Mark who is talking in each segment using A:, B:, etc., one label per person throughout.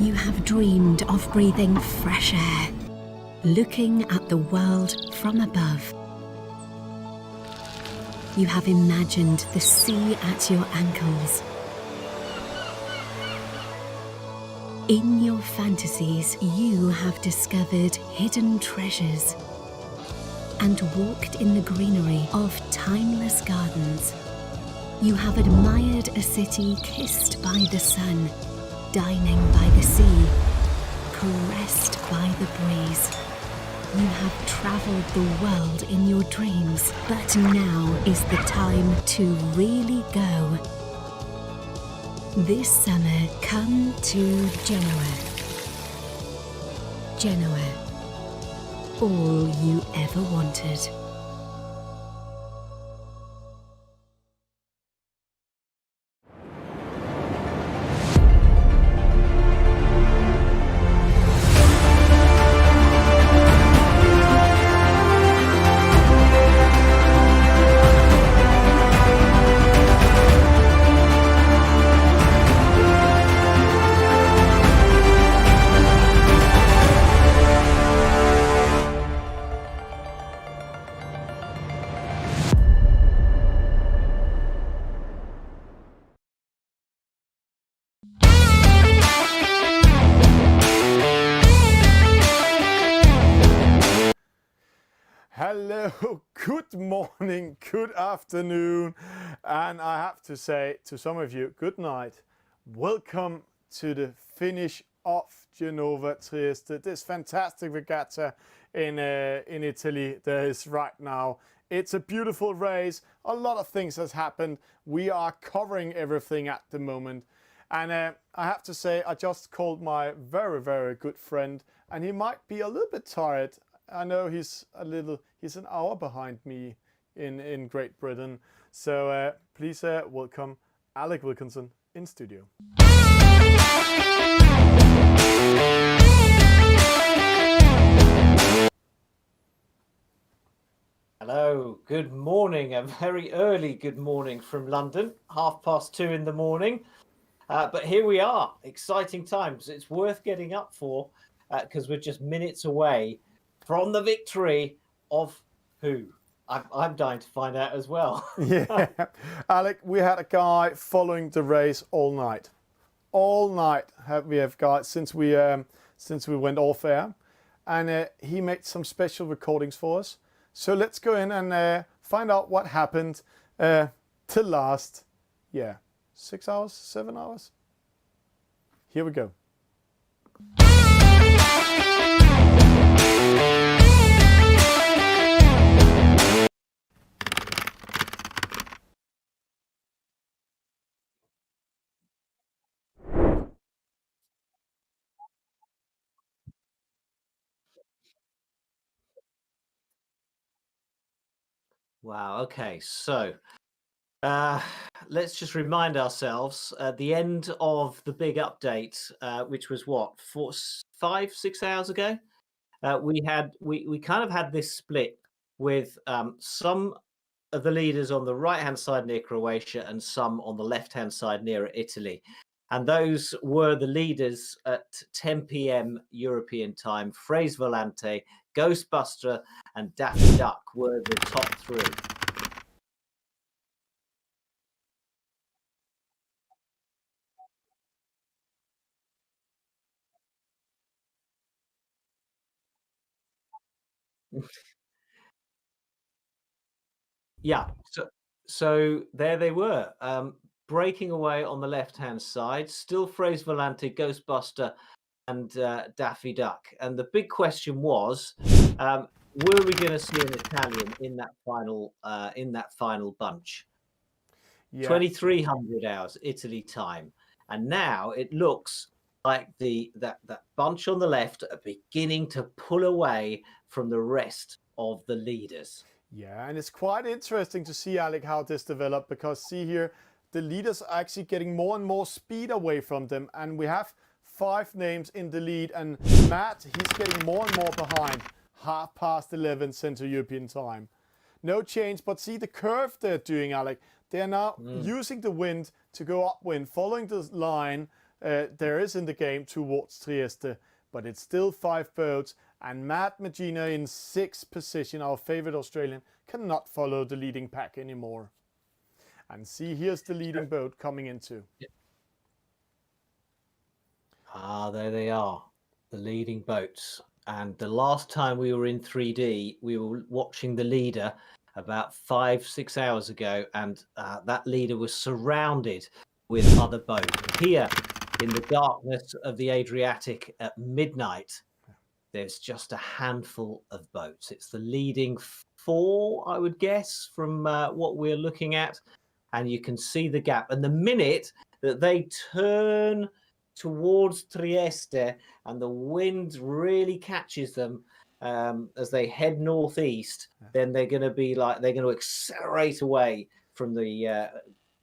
A: You have dreamed of breathing fresh air, looking at the world from above. You have imagined the sea at your ankles. In your fantasies, you have discovered hidden treasures and walked in the greenery of timeless gardens. You have admired a city kissed by the sun, dining by the sea, caressed by the breeze. You have travelled the world in your dreams, but now is the time to really go. This summer, come to Genoa. Genoa. All you ever wanted.
B: Hello, good morning, good afternoon, and I have to say to some of you, good night. Welcome to the finish of Genova, Trieste, this fantastic regatta in Italy there is right now. It's a beautiful race, a lot of things has happened. We are covering everything at the moment. And I have to say, I just called my very, very good friend, and he might be a little bit tired. I know he's an hour behind me in Great Britain. So please welcome Alec Wilkinson in studio.
C: Hello, good morning, a very early good morning from London, 2:30 in the morning. But here we are, exciting times. It's worth getting up for because we're just minutes away from the victory of who? I'm dying to find out as well.
B: Yeah, Alec, we had a guy following the race all night. All night we have guys since we went off air, and he made some special recordings for us. So let's go in and find out what happened to last, 6 hours, 7 hours. Here we go.
C: Wow, okay, so let's just remind ourselves at the end of the big update, which was what, 5, 6 hours ago, we kind of had this split with some of the leaders on the right-hand side near Croatia and some on the left-hand side near Italy. And those were the leaders at 10 p.m. European time. Fraser Volante, Ghostbuster and Daffy Duck were the top three. Yeah, so there they were, breaking away on the left-hand side, still Fraser Volante, Ghostbuster and Daffy Duck. And the big question was, were we going to see an Italian in that final bunch?
B: Yeah.
C: 2300 hours Italy time, and now it looks like that bunch on the left are beginning to pull away from the rest of the leaders.
B: Yeah, and it's quite interesting to see, Alec, how this developed, because see here, the leaders are actually getting more and more speed away from them, and we have 5 names in the lead, and Matt, he's getting more and more behind, 11:30 Central European time. No change, but see the curve they're doing, Alec. They're now using the wind to go upwind, following the line, there is in the game towards Trieste, but it's still 5 boats, and Matt Magina in 6th position, our favorite Australian, cannot follow the leading pack anymore. And see, here's the leading boat coming into.
C: Ah, there they are, the leading boats. And the last time we were in 3D, we were watching the leader about 5-6 hours ago, and that leader was surrounded with other boats. Here, in the darkness of the Adriatic at midnight, there's just a handful of boats. It's the leading 4, I would guess, from what we're looking at. And you can see the gap. And the minute that they turn towards Trieste and the wind really catches them as they head northeast, then they're going to accelerate away from the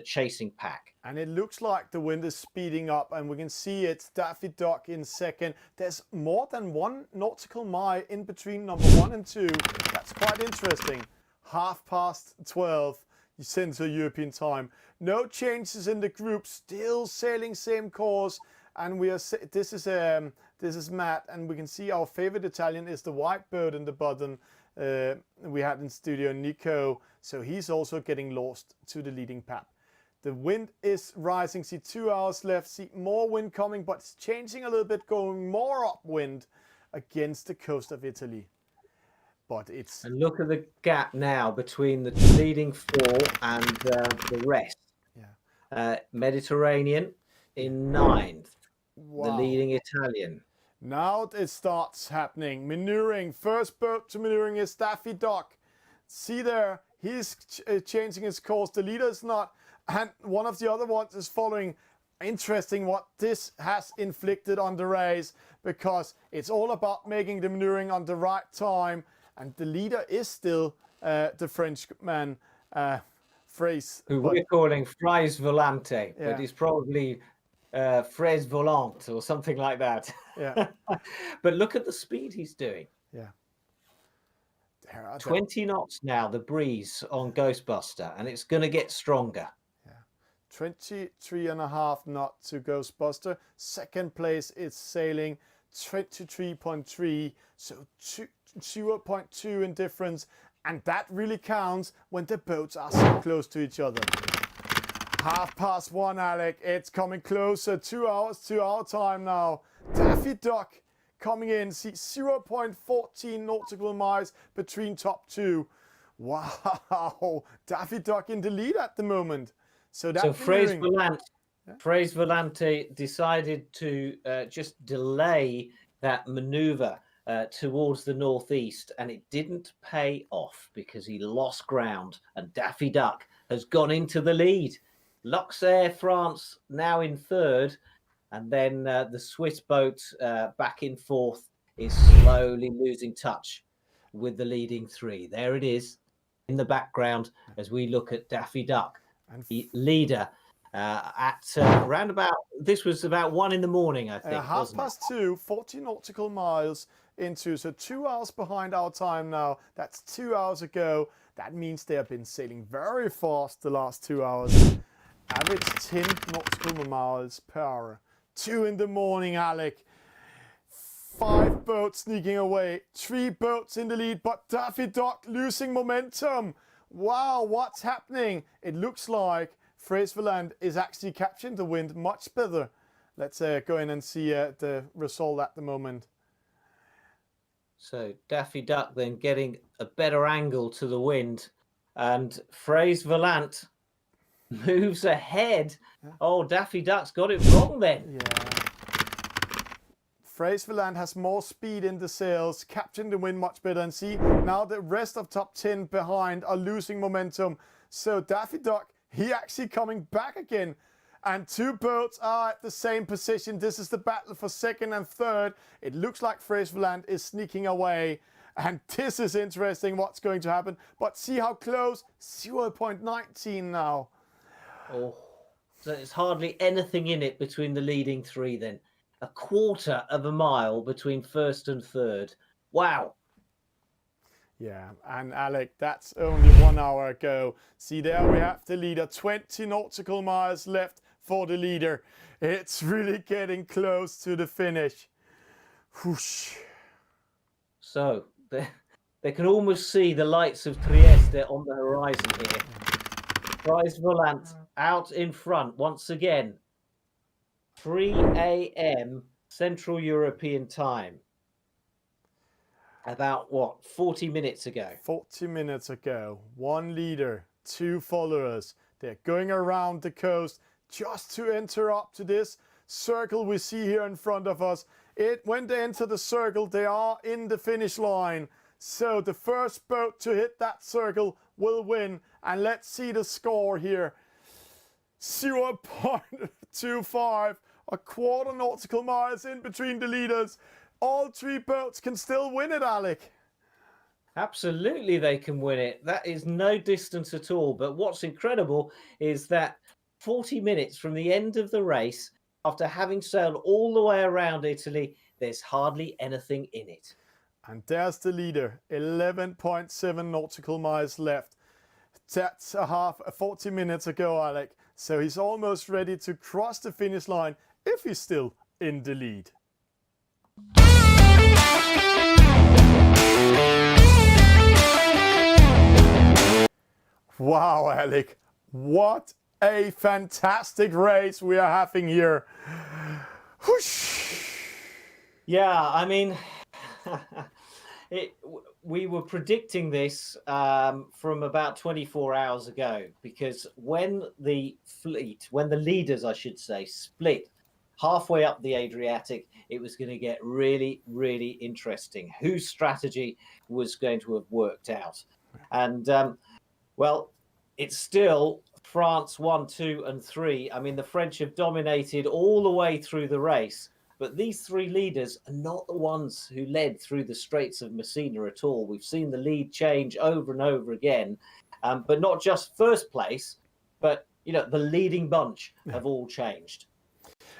C: chasing pack.
B: And it looks like the wind is speeding up, and we can see it's Daffy Duck in 2nd. There's more than 1 nautical mile in between number 1 and 2. That's quite interesting. 12:30 Central European time. No changes in the group. Still sailing same course. And we are. This is Matt, and we can see our favorite Italian is the white boat in the bottom. We had in studio Nico, so he's also getting lost to the leading pack. The wind is rising. See, 2 hours left. See, more wind coming, but it's changing a little bit, going more upwind against the coast of Italy. But it's...
C: And look at the gap now between the leading 4 and the rest.
B: Yeah.
C: Mediterranean in 9th.
B: Wow.
C: The leading Italian.
B: Now it starts happening. Maneuvering. First boat to maneuvering is Daffy Duck. See there, he's changing his course. The leader is not. And one of the other ones is following. Interesting what this has inflicted on the race, because it's all about making the maneuvering on the right time. And the leader is still the Frenchman, Fraise.
C: Who we're calling Fraise Volante,
B: Yeah.
C: but he's probably Fraise Volante or something like that.
B: Yeah.
C: But look at the speed he's doing.
B: Yeah.
C: 20 knots now, the breeze on Ghostbuster, and it's going to get stronger.
B: 23.5 knot to Ghostbuster. 2nd place is sailing 23.3, so 0.2 in difference, and that really counts when the boats are so close to each other. 1:30, Alec. It's coming closer. 2 hours to our time now. Daffy Duck coming in. See, 0.14 nautical miles between top 2. Wow, Daffy Duck in the lead at the moment. So
C: Fraise Volante decided to just delay that maneuver towards the northeast, and it didn't pay off because he lost ground, and Daffy Duck has gone into the lead. Luxair France now in 3rd, and then the Swiss boat back in 4th is slowly losing touch with the leading 3. There it is in the background as we look at Daffy Duck, the leader at around about, this was about 1 in the morning, I think.
B: 2:30, 40 nautical miles into, so 2 hours behind our time now. That's 2 hours ago. That means they have been sailing very fast the last 2 hours. Average 10 nautical miles per hour. 2 in the morning, Alec. 5 boats sneaking away. 3 boats in the lead, but Daffy Duck losing momentum. Wow, what's happening? It looks like Fraise Volante is actually capturing the wind much better. Let's go in and see the result at the moment.
C: So Daffy Duck then getting a better angle to the wind, and Fraise Volante moves ahead. Oh, Daffy Duck's got it wrong then.
B: Yeah. Fraise Volante has more speed in the sails, capturing the wind much better. And see, now the rest of top 10 behind are losing momentum. So Daffy Duck, he actually coming back again. And 2 boats are at the same position. This is the battle for 2nd and 3rd. It looks like Fraise Volante is sneaking away. And this is interesting what's going to happen. But see how close, 0.19 now.
C: Oh, so it's hardly anything in it between the leading 3 then. A 1/4 of a mile between 1st and 3rd. Wow.
B: Yeah, and Alec, that's only 1 hour ago. See, there we have the leader. 20 nautical miles left. for the leader. It's really getting close to the finish. Whoosh.
C: So they can almost see the lights of Trieste on the horizon here. Prize Volant out in front once again. 3 a.m. Central European time. About what, 40 minutes ago?
B: 40 minutes ago, 1 leader, 2 followers. They're going around the coast just to enter up to this circle we see here in front of us. When they enter the circle, they are in the finish line. So the first boat to hit that circle will win. And let's see the score here. 0.25, a quarter nautical miles in between the leaders. All 3 boats can still win it, Alec.
C: Absolutely, they can win it. That is no distance at all. But what's incredible is that 40 minutes from the end of the race, after having sailed all the way around Italy, there's hardly anything in it.
B: And there's the leader, 11.7 nautical miles left. That's 40 minutes ago, Alec. So he's almost ready to cross the finish line if he's still in the lead. Wow, Alec, what a fantastic race we are having here. Whoosh.
C: Yeah, I mean, we were predicting this from about 24 hours ago, because when the leaders, I should say, split halfway up the Adriatic, it was going to get really, really interesting. Whose strategy was going to have worked out? And, well, it's still France 1, 2, and 3. I mean, the French have dominated all the way through the race. But these 3 leaders are not the ones who led through the Straits of Messina at all. We've seen the lead change over and over again, but not just first place, but the leading bunch have all changed.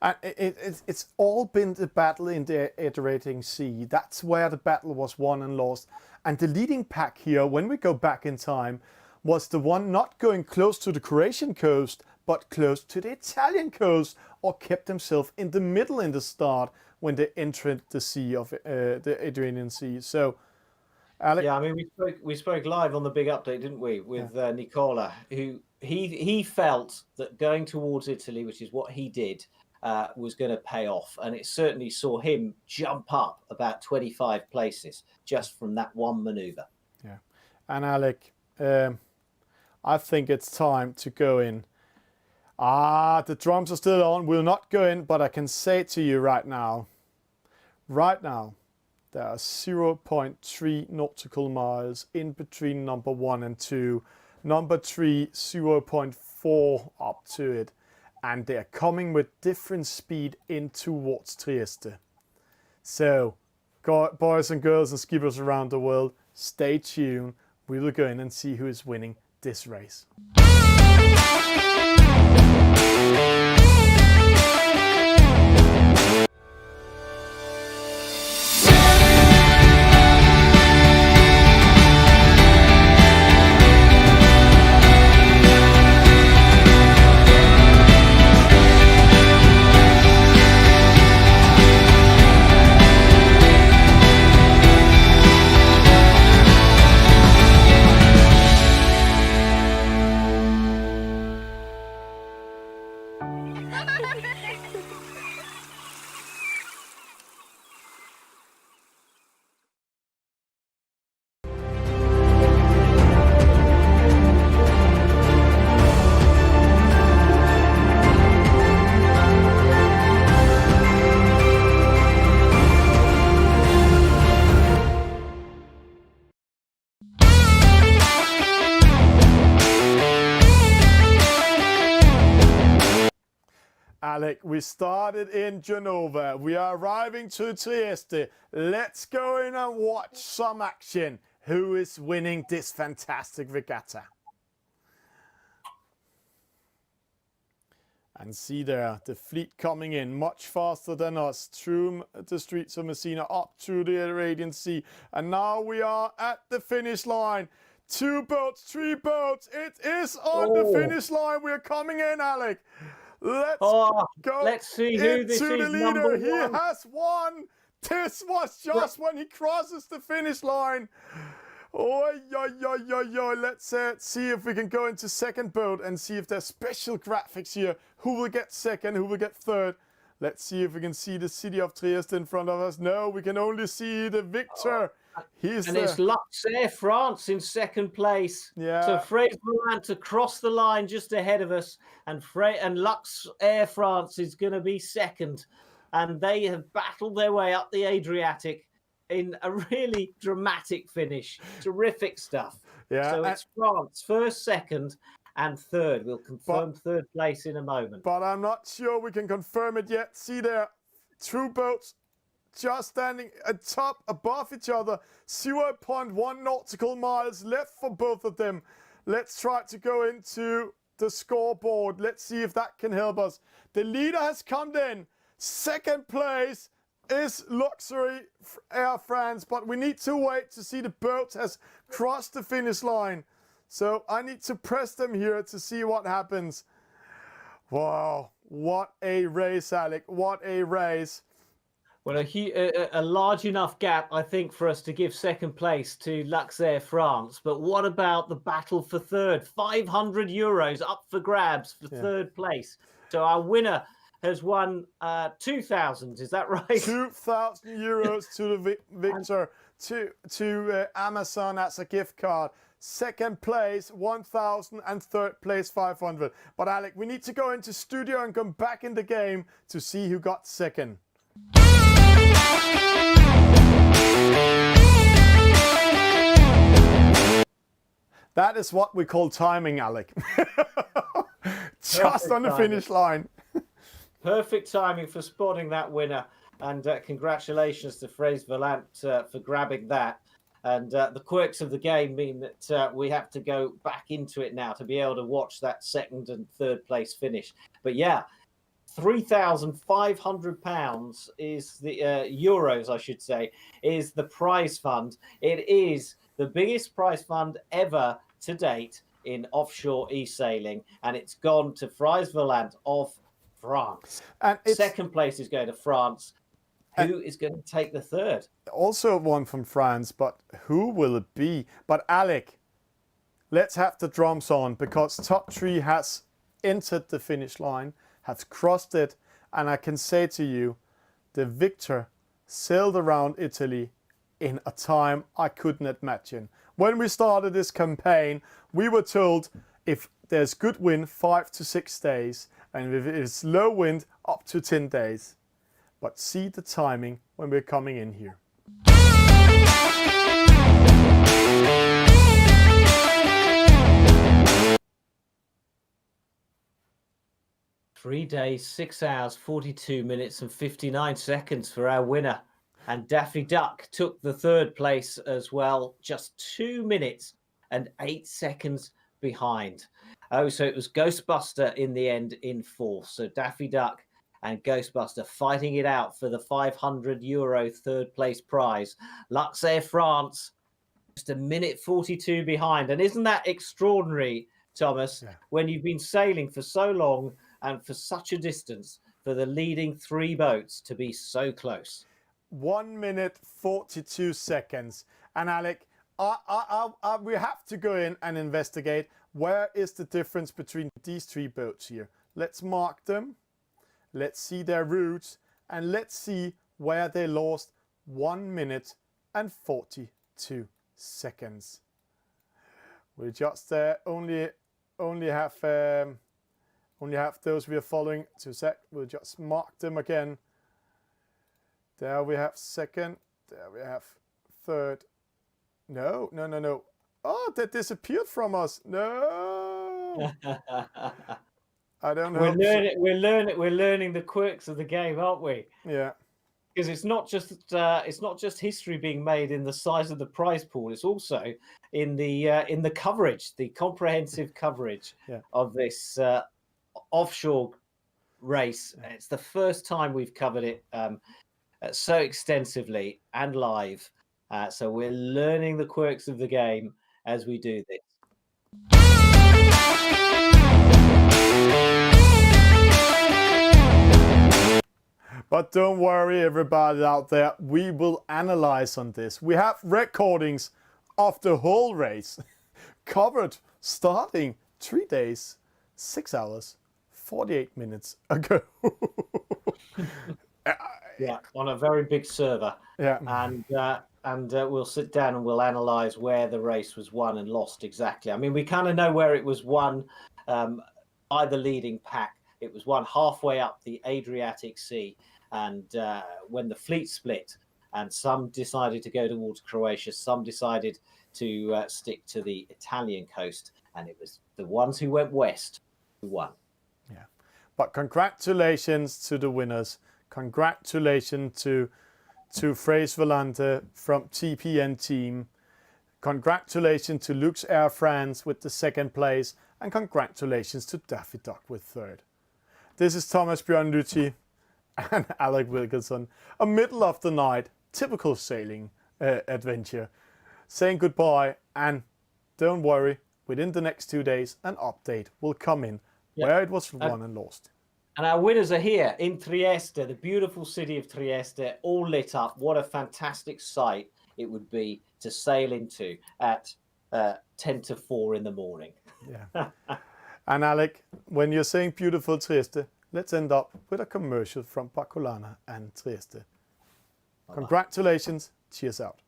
B: And it's all been the battle in the Adriatic Sea. That's where the battle was won and lost. And the leading pack here, when we go back in time, was the one not going close to the Croatian coast, but close to the Italian coast, or kept himself in the middle in the start when they entered the sea of the Adriatic Sea. So, Alec,
C: yeah, I mean, we spoke live on the big update, didn't we, with Nicola, who he felt that going towards Italy, which is what he did, was going to pay off, and it certainly saw him jump up about 25 places just from that one manoeuvre.
B: Yeah, and Alec, I think it's time to go in. The drums are still on. We'll not go in, but I can say to you right now, there are 0.3 nautical miles in between number 1 and 2. Number 3, 0.4 up to it. And they're coming with different speed in towards Trieste. So, boys and girls and skippers around the world, stay tuned. We will go in and see who is winning this race. Alec, we started in Genova. We are arriving to Trieste. Let's go in and watch some action. Who is winning this fantastic regatta? And see there, the fleet coming in much faster than us through the streets of Messina, up through the Adriatic Sea. And now we are at the finish line. 2 boats, 3 boats. It is on the finish line. We're coming in, Alec. Let's
C: Oh,
B: go.
C: let's see who this
B: into the
C: is.
B: leader.
C: Number
B: He
C: one.
B: has won. This was just when he crosses the finish line. Oi, oi, oi, oi, oi. Let's see if we can go into second boat and see if there's special graphics here. Who will get second? Who will get third? Let's see if we can see the city of Trieste in front of us. No, we can only see the victor.
C: And it's Luxair France in second place.
B: Yeah.
C: So Fraser Volant across the line just ahead of us, and Luxair France is going to be second. And they have battled their way up the Adriatic in a really dramatic finish. Terrific stuff.
B: Yeah.
C: So it's France first, second, and third. We'll confirm third place in a moment.
B: But I'm not sure we can confirm it yet. See there, two boats just standing atop above each other. 0.1 nautical miles left for both of them. Let's try to go into the scoreboard. Let's see if that can help us. The leader has come in. Second place is Luxury Air France, but we need to wait to see the boat has crossed the finish line. So I need to press them here to see what happens. Wow, what a race, Alec. What a race.
C: Well, a large enough gap, I think, for us to give second place to Luxair France. But what about the battle for third? €500 up for grabs for third place. So our winner has won 2,000. Is that right?
B: €2,000 to the victor, to Amazon as a gift card. Second place 1,000 and third place 500. But Alec, we need to go into studio and come back in the game to see who got second. That is what we call timing, Alec. Just on the finish line.
C: Perfect timing for spotting that winner. And congratulations to Fraser Volant for grabbing that. And the quirks of the game mean that we have to go back into it now to be able to watch that second and third place finish. But yeah, £3,500 is the euros, I should say, is the prize fund. It is the biggest prize fund ever to date in offshore e-sailing, and it's gone to Fraser Volant of France. And second place is going to France. Who is going to take the third?
B: Also one from France, but who will it be? But Alec, let's have the drums on, because top three has entered the finish line, has crossed it, and I can say to you, the victor sailed around Italy in a time I couldn't imagine. When we started this campaign, we were told if there's good wind, 5 to 6 days, and if it's low wind, up to 10 days. But see the timing when we're coming in here.
C: 3 days, 6 hours, 42 minutes and 59 seconds for our winner. And Daffy Duck took the third place as well, just 2 minutes and 8 seconds behind. Oh, so it was Ghostbuster in the end in fourth. So Daffy Duck and Ghostbuster fighting it out for the €500 third place prize. Luxair France, just 1:42 behind. And isn't that extraordinary, Thomas, when you've been sailing for so long and for such a distance, for the leading three boats to be so close?
B: 1 minute 42 seconds. And Alec, we have to go in and investigate where is the difference between these three boats here. Let's mark them. Let's see their routes, and let's see where they lost 1 minute and 42 seconds. We just only have those we are following. We'll just mark them again. There we have second. There we have third. No. Oh, that disappeared from us. No. I don't know.
C: We're learning the quirks of the game, aren't we?
B: Yeah.
C: Because it's not just history being made in the size of the prize pool. It's also in the coverage, the comprehensive coverage of this offshore race. It's the first time we've covered it so extensively and live. So we're learning the quirks of the game as we do this.
B: But don't worry, everybody out there, we will analyze on this. We have recordings of the whole race covered starting 3 days, 6 hours, 48 minutes ago.
C: Yeah, on a very big server.
B: Yeah.
C: And we'll sit down and we'll analyze where the race was won and lost exactly. I mean, we kind of know where it was won by the leading pack. It was won halfway up the Adriatic Sea, and when the fleet split, and some decided to go towards Croatia, some decided to stick to the Italian coast, and it was the ones who went west who won.
B: Yeah, but congratulations to the winners. Congratulations to Fraser Volante from TPN team. Congratulations to Lux Air France with the 2nd place, and congratulations to Daffy Duck with 3rd. This is Thomas Bjørn-Lüthi and Alec Wilkinson. A middle of the night, typical sailing adventure. Saying goodbye, and don't worry, within the next 2 days, an update will come in where it was won and lost.
C: And our winners are here in Trieste, the beautiful city of Trieste, all lit up. What a fantastic sight it would be to sail into at 10 to 4 in the morning.
B: Yeah. And Alec, when you're saying beautiful Trieste, let's end up with a commercial from Pacolana and Trieste. Congratulations. Cheers out.